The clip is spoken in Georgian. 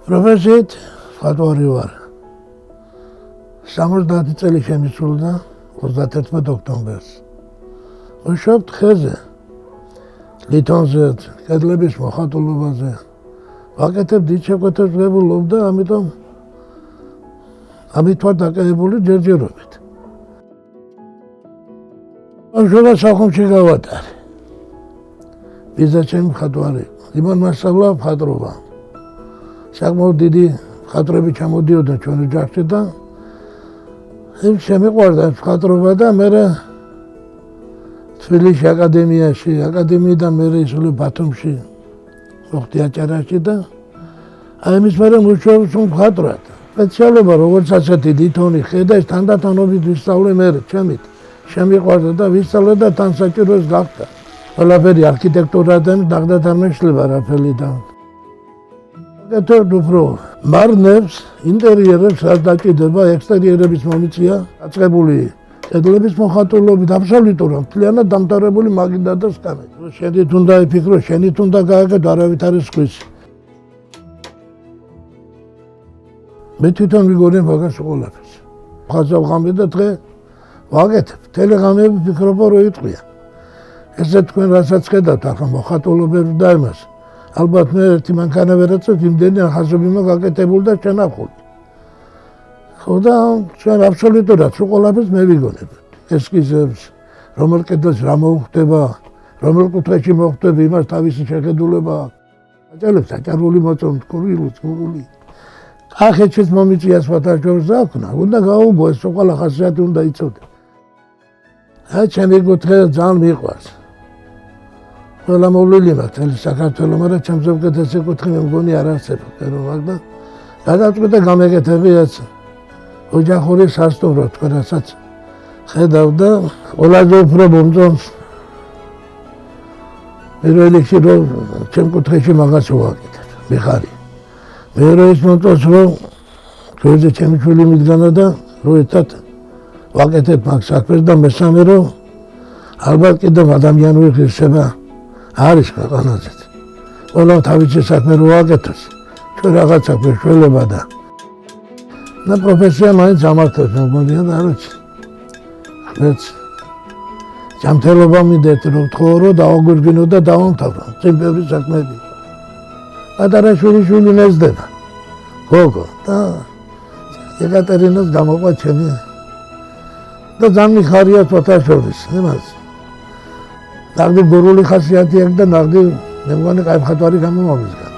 პროფესიით მხატვარი ვარ. 70 წელი შემისრულდა 31 ოქტომბერს. ვმუშაობ ხეზე, ლითონზე, კედლების მოხატულობაზე. ვაკეთებ დიდ შეკვეთებს ვებულობ და ამით ვარ დაკავებული ჯერჯერობით. ამჟამად სახლში გავატარე. ბიზნესში მხატვარი. იმან მასწავლა მხატვრობა. საკმაოდ დიდი მხატვრები ჩამოდიოდნენ ჩვენ ოჯახში და შემიყვარდა მხატვრობა და მე თბილისში აკადემიიდან მე ისული ბათუმში მოხდი აჭარაში და აი მის მერე მუშაობს მხატვრად. სპეციალობა როგორც ასეთი ლითონი ხედა ეს თანდათანობით ვისწავლე მე ჩემით. შემიყვარდა და ვისწავლე და თან საჭიროებს გახდა. ყველაფერი არქიტექტურადან დაღდათ არ მეშლება რაფერი და უფრო მარნებს, ინტერიერებს რაც დაჭირდება, ექსტერიერების მომიწია, დაწყებული კედლების მოხატულობით, აბსოლუტურად მთლიანად დამთავრებული მაგიდა და სკამით. შენით უნდა იფიქრო, შენით უნდა გააკეთო, არავით არის სხვის. მე თვითონ ვიგონე მაგას ყველაფერს. ხაზავ ღამე და დღე ვაკეთებ. მთელი ღამეები ვფიქრობ, რომ იტყვია. ესე თქვენ რასაც ხედავთ, ახლა მოხატულობებს და იმას. ალბათ მე ერთი მანქანა ვერაცობ, იმდენი ხაზები მოგაკეთებული და შენახული. ხო და ჩვენ აბსოლუტურად ყველაფერს მე ვიგონებ. ესკიზებს, რომელ კედელს რა მოხდება, რომელ კუთხეში მოხდება, იმას თავისი შეხედულება. აჭარებს აჭარული მოწონთ, კურული. ახეთშიც მომიწია სვათაშორის დაქვნა, უნდა გაუბო ეს ყველა ხასიათი უნდა იცოდე. აი ჩემი კუთხე ძალიან მიყვარს. ყველა მოვლილი მაქვს მთელი საქართველოს, მაგრამ ჩემს უკეთესი კუთხე მე მგონი არ არსებობს და გადავწყვიტე გამეკეთებიაც ოჯახური სასტუმრო თქვენ რასაც ხედავ და ყველაზე უფრო მომწონს პირველ რიგში რომ ჩემ კუთხეში მაგას ვაკეთებ მიხარი. მეორე ის მომწონს რომ ჩვენზე ჩემი შვილი მიდგანა და რომ ერთად ვაკეთებ მაგ საქმეს და მესამე რომ ალბათ კიდევ ადამიანური ღირსება არის ქვეყანაზე. ყველა თავისი საქმე რო ვაკეთოს, ჩვენ რაღაცა გვეშველება და პროფესია მაინც ამართებს მოგონია და არ ვიცი. მეც ჯანმრთელობა მინდეთ რომ თხოვო რომ დავაგვირგვინო და დავამთავრო წინ ბევრი საქმეები. პატარა შვილი მეძდება. გოგო და ეკატერინას გამოყვა ჩემი და ძალიან მიხარია თვალსაჩინოს იმას. ნაღდი გურული ხასიათი აქვს და ნაღდი მე მგონი კაი მხატვარი გამომავლის.